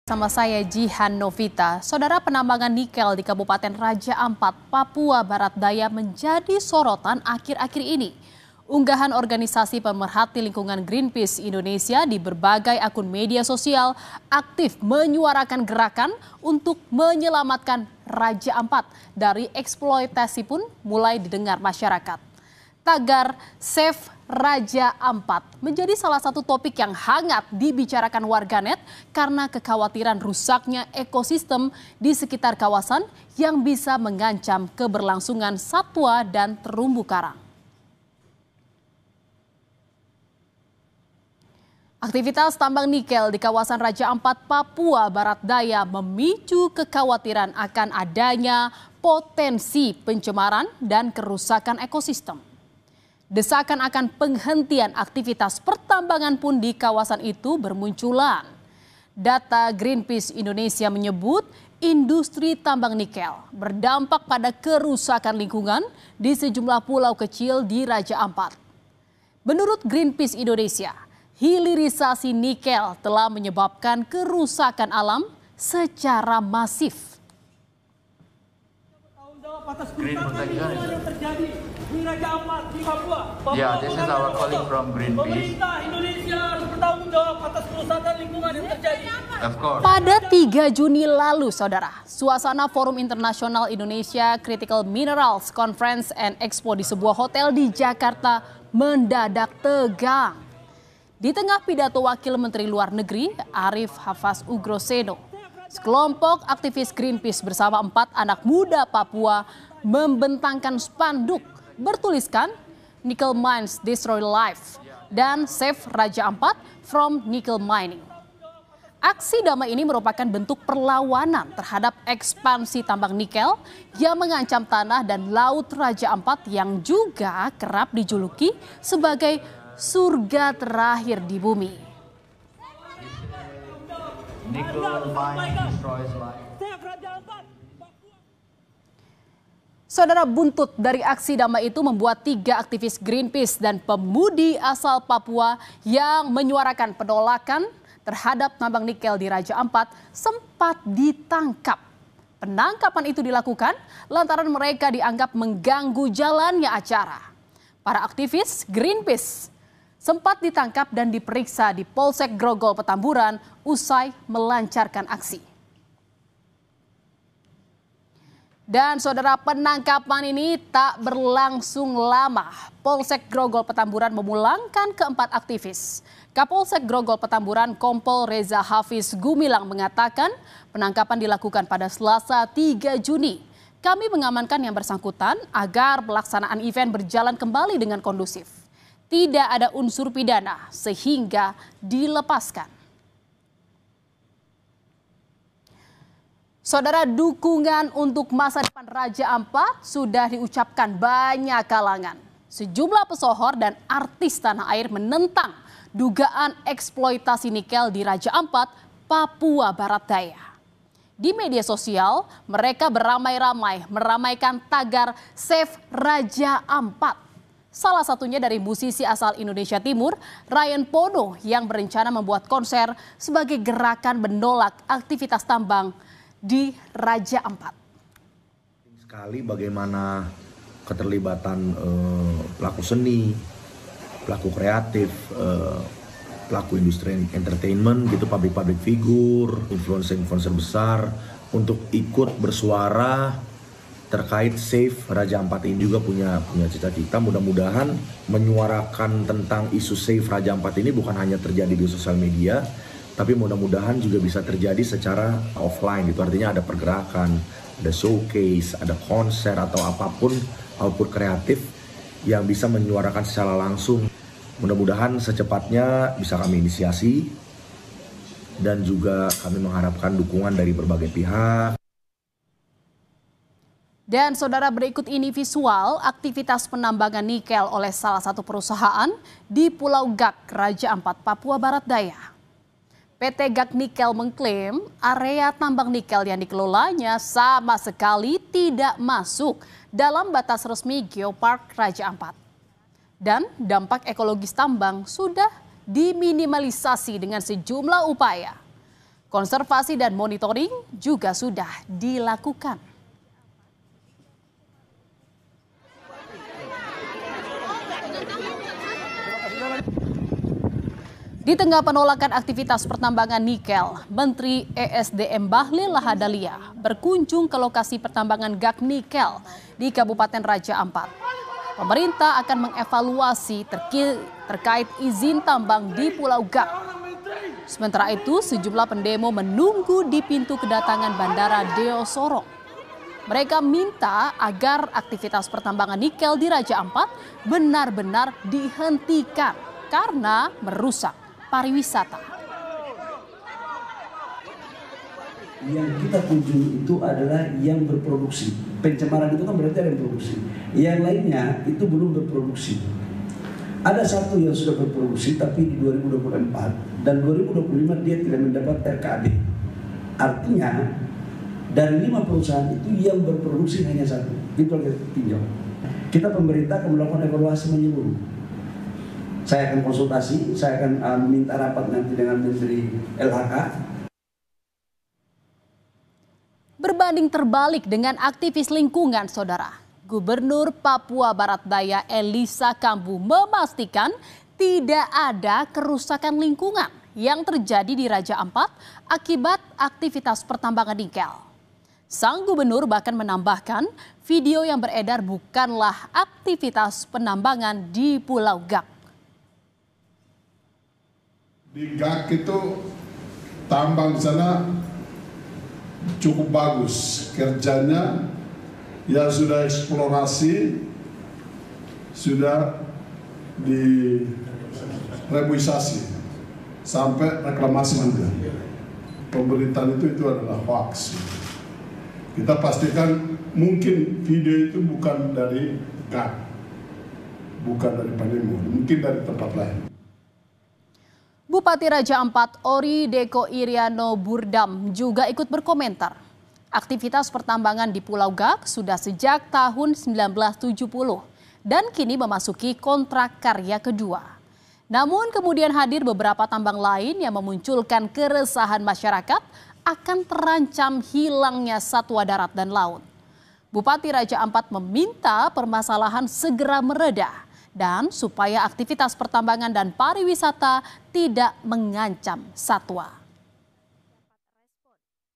Sama saya Jihan Novita, saudara penambangan nikel di Kabupaten Raja Ampat, Papua Barat Daya menjadi sorotan akhir-akhir ini. Unggahan organisasi pemerhati lingkungan Greenpeace Indonesia di berbagai akun media sosial aktif menyuarakan gerakan untuk menyelamatkan Raja Ampat dari eksploitasi pun mulai didengar masyarakat. Tagar Save Raja Ampat menjadi salah satu topik yang hangat dibicarakan warganet karena kekhawatiran rusaknya ekosistem di sekitar kawasan yang bisa mengancam keberlangsungan satwa dan terumbu karang. Aktivitas tambang nikel di kawasan Raja Ampat, Papua Barat Daya memicu kekhawatiran akan adanya potensi pencemaran dan kerusakan ekosistem. Desakan akan penghentian aktivitas pertambangan pun di kawasan itu bermunculan. Data Greenpeace Indonesia menyebut industri tambang nikel berdampak pada kerusakan lingkungan di sejumlah pulau kecil di Raja Ampat. Menurut Greenpeace Indonesia, hilirisasi nikel telah menyebabkan kerusakan alam secara masif. Atas kerusakan lingkungan yang terjadi di Raja Ampat di Papua. Yeah, this is our colleague from Greenpeace. Pemerintah Indonesia harus bertanggung jawab atas kerusakan lingkungan yang terjadi. Of course. Pada 3 Juni lalu, saudara, suasana Forum Internasional Indonesia Critical Minerals Conference and Expo di sebuah hotel di Jakarta mendadak tegang. Di tengah pidato Wakil Menteri Luar Negeri Arif Hafaz Ugroseno, sekelompok aktivis Greenpeace bersama 4 anak muda Papua membentangkan spanduk bertuliskan Nickel Mines Destroy Life dan Save Raja Ampat from Nickel Mining. Aksi damai ini merupakan bentuk perlawanan terhadap ekspansi tambang nikel yang mengancam tanah dan laut Raja Ampat yang juga kerap dijuluki sebagai surga terakhir di bumi. Nickel mine destroys life. Saudara, buntut dari aksi damai itu membuat 3 aktivis Greenpeace dan pemudi asal Papua yang menyuarakan penolakan terhadap tambang nikel di Raja Ampat sempat ditangkap. Penangkapan itu dilakukan lantaran mereka dianggap mengganggu jalannya acara. Para aktivis Greenpeace sempat ditangkap dan diperiksa di Polsek Grogol Petamburan usai melancarkan aksi. Dan saudara, penangkapan ini tak berlangsung lama. Polsek Grogol Petamburan memulangkan keempat aktivis. Kapolsek Grogol Petamburan Kompol Reza Hafiz Gumilang mengatakan penangkapan dilakukan pada Selasa 3 Juni. Kami mengamankan yang bersangkutan agar pelaksanaan event berjalan kembali dengan kondusif. Tidak ada unsur pidana sehingga dilepaskan. Saudara, dukungan untuk masa depan Raja Ampat sudah diucapkan banyak kalangan. Sejumlah pesohor dan artis tanah air menentang dugaan eksploitasi nikel di Raja Ampat, Papua Barat Daya. Di media sosial, mereka beramai-ramai meramaikan tagar Save Raja Ampat. Salah satunya dari musisi asal Indonesia Timur, Ryan Pono, yang berencana membuat konser sebagai gerakan menolak aktivitas tambang di Raja Ampat. Sekali bagaimana keterlibatan pelaku seni, pelaku kreatif, pelaku industri entertainment gitu, public figure, influencer besar untuk ikut bersuara terkait Save Raja Ampat ini. Juga punya cita-cita mudah-mudahan menyuarakan tentang isu Save Raja Ampat ini bukan hanya terjadi di sosial media, tapi mudah-mudahan juga bisa terjadi secara offline gitu. Artinya ada pergerakan, ada showcase, ada konser atau apapun output kreatif yang bisa menyuarakan secara langsung. Mudah-mudahan secepatnya bisa kami inisiasi dan juga kami mengharapkan dukungan dari berbagai pihak. Dan saudara, berikut ini visual aktivitas penambangan nikel oleh salah satu perusahaan di Pulau Gak, Raja Ampat, Papua Barat Daya. PT Gak Nikel mengklaim area tambang nikel yang dikelolanya sama sekali tidak masuk dalam batas resmi Geopark Raja Ampat. Dan dampak ekologis tambang sudah diminimalisasi dengan sejumlah upaya. Konservasi dan monitoring juga sudah dilakukan. Di tengah penolakan aktivitas pertambangan nikel, Menteri ESDM Bahlil Lahadalia berkunjung ke lokasi pertambangan gas nikel di Kabupaten Raja Ampat. Pemerintah akan mengevaluasi terkait izin tambang di Pulau Gak. Sementara itu, sejumlah pendemo menunggu di pintu kedatangan Bandara Deo Sorong. Mereka minta agar aktivitas pertambangan nikel di Raja Ampat benar-benar dihentikan karena merusak pariwisata. Yang kita kunjungi itu adalah yang berproduksi. Pencemaran itu kan berarti ada yang produksi. Yang lainnya itu belum berproduksi. Ada satu yang sudah berproduksi tapi di 2024 dan 2025 dia tidak mendapat RKAB. Artinya dari 5 perusahaan itu yang berproduksi hanya satu. Itu yang kita tinjau. Kita pemerintah akan melakukan evaluasi menyeluruh. Saya akan konsultasi, saya akan minta rapat nanti dengan Menteri LHK. Berbanding terbalik dengan aktivis lingkungan, saudara. Gubernur Papua Barat Daya Elisa Kambu memastikan tidak ada kerusakan lingkungan yang terjadi di Raja Ampat akibat aktivitas pertambangan nikel. Sang gubernur bahkan menambahkan video yang beredar bukanlah aktivitas penambangan di Pulau Gak. Di Gak itu tambang di sana cukup bagus kerjanya, ya sudah eksplorasi, sudah direbuisasi sampai reklamasi juga. Pemberitaan itu adalah hoax. Kita pastikan mungkin video itu bukan dari Gak, bukan dari Panimo, mungkin dari tempat lain. Bupati Raja Ampat Ori Deko Iriano Burdam juga ikut berkomentar. Aktivitas pertambangan di Pulau Gak sudah sejak tahun 1970 dan kini memasuki kontrak karya kedua. Namun kemudian hadir beberapa tambang lain yang memunculkan keresahan masyarakat akan terancam hilangnya satwa darat dan laut. Bupati Raja Ampat meminta permasalahan segera mereda dan supaya aktivitas pertambangan dan pariwisata tidak mengancam satwa.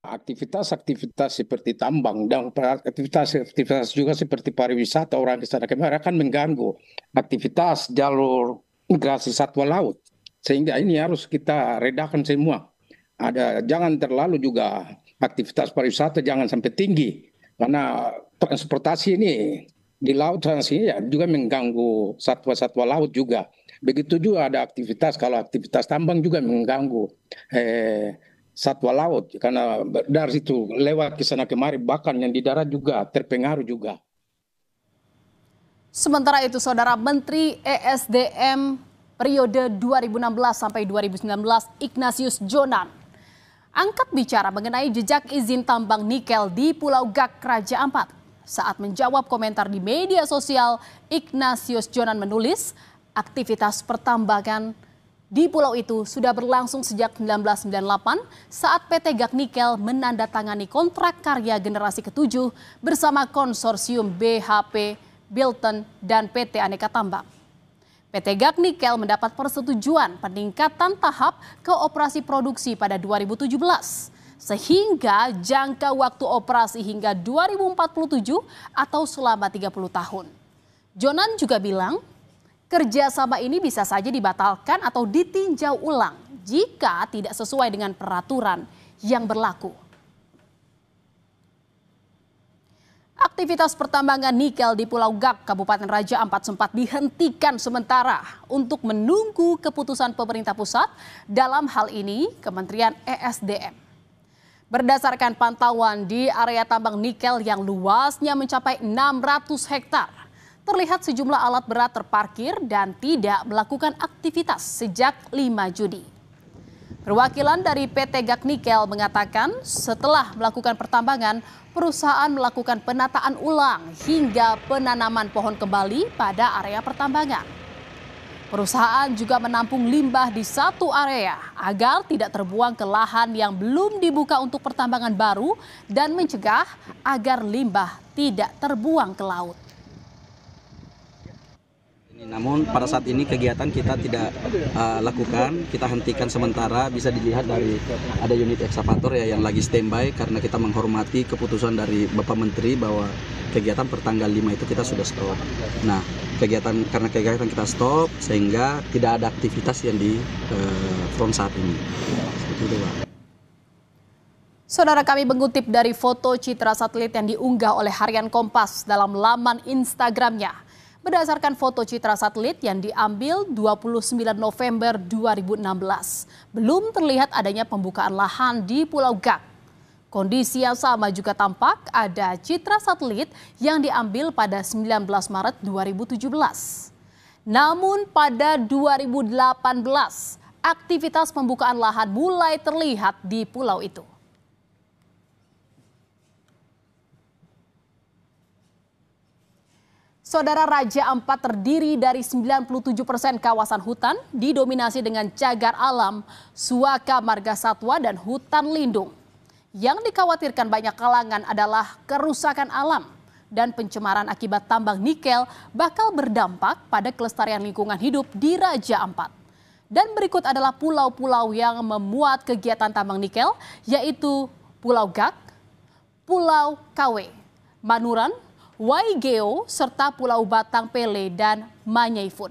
Aktivitas-aktivitas seperti tambang dan aktivitas juga seperti pariwisata orang ke sana kemari akan mengganggu aktivitas jalur migrasi satwa laut. Sehingga ini harus kita redakan semua. Jangan terlalu juga aktivitas pariwisata jangan sampai tinggi karena transportasi ini di laut ya, juga mengganggu satwa-satwa laut juga. Begitu juga ada aktivitas, kalau aktivitas tambang juga mengganggu satwa laut. Karena dari situ lewat ke sana kemari, bahkan yang di darat juga terpengaruh juga. Sementara itu, Saudara Menteri ESDM periode 2016 sampai 2019 Ignatius Jonan angkat bicara mengenai jejak izin tambang nikel di Pulau Gak, Raja Ampat. Saat menjawab komentar di media sosial, Ignatius Jonan menulis, aktivitas pertambangan di pulau itu sudah berlangsung sejak 1998 saat PT Gak Nikel menandatangani kontrak karya generasi ke-7 bersama konsorsium BHP, Bilton, dan PT Aneka Tambang. PT Gak Nikel mendapat persetujuan peningkatan tahap ke operasi produksi pada 2017. Sehingga jangka waktu operasi hingga 2047 atau selama 30 tahun. Jonan juga bilang, kerjasama ini bisa saja dibatalkan atau ditinjau ulang jika tidak sesuai dengan peraturan yang berlaku. Aktivitas pertambangan nikel di Pulau Gak, Kabupaten Raja Ampat sempat dihentikan sementara untuk menunggu keputusan pemerintah pusat dalam hal ini Kementerian ESDM. Berdasarkan pantauan di area tambang nikel yang luasnya mencapai 600 hektar, terlihat sejumlah alat berat terparkir dan tidak melakukan aktivitas sejak 5 Juni. Perwakilan dari PT Gak Nikel mengatakan setelah melakukan pertambangan, perusahaan melakukan penataan ulang hingga penanaman pohon kembali pada area pertambangan. Perusahaan juga menampung limbah di satu area agar tidak terbuang ke lahan yang belum dibuka untuk pertambangan baru dan mencegah agar limbah tidak terbuang ke laut. Namun pada saat ini kegiatan kita tidak lakukan, kita hentikan sementara. Bisa dilihat dari ada unit ekskavator ya yang lagi standby karena kita menghormati keputusan dari Bapak Menteri bahwa kegiatan per tanggal 5 itu kita sudah stop. Nah, karena kegiatan kita stop sehingga tidak ada aktivitas yang di front saat ini. Seperti itu, Pak. Saudara, kami mengutip dari foto citra satelit yang diunggah oleh Harian Kompas dalam laman Instagramnya. Berdasarkan foto citra satelit yang diambil 29 November 2016, belum terlihat adanya pembukaan lahan di Pulau Gak. Kondisi yang sama juga tampak ada citra satelit yang diambil pada 19 Maret 2017. Namun pada 2018, aktivitas pembukaan lahan mulai terlihat di pulau itu. Saudara, Raja Ampat terdiri dari 97% kawasan hutan didominasi dengan cagar alam, suaka marga satwa dan hutan lindung. Yang dikhawatirkan banyak kalangan adalah kerusakan alam dan pencemaran akibat tambang nikel bakal berdampak pada kelestarian lingkungan hidup di Raja Ampat. Dan berikut adalah pulau-pulau yang memuat kegiatan tambang nikel, yaitu Pulau Gak, Pulau Kawe, Manuran, Waigeo, serta Pulau Batang Pele dan Manyaifun.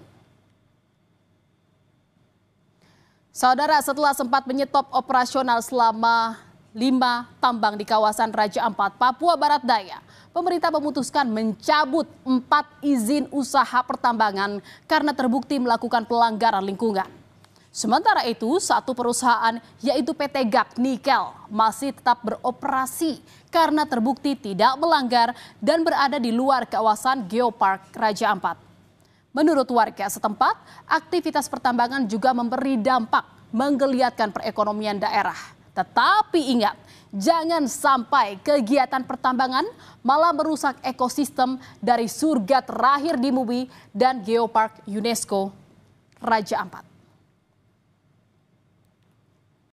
Saudara, setelah sempat menyetop operasional selama 5 tambang di kawasan Raja Ampat, Papua Barat Daya, pemerintah memutuskan mencabut 4 izin usaha pertambangan karena terbukti melakukan pelanggaran lingkungan. Sementara itu, satu perusahaan yaitu PT Gak Nikel masih tetap beroperasi karena terbukti tidak melanggar dan berada di luar kawasan Geopark Raja Ampat. Menurut warga setempat, aktivitas pertambangan juga memberi dampak menggeliatkan perekonomian daerah. Tetapi ingat, jangan sampai kegiatan pertambangan malah merusak ekosistem dari surga terakhir di bumi dan Geopark UNESCO Raja Ampat.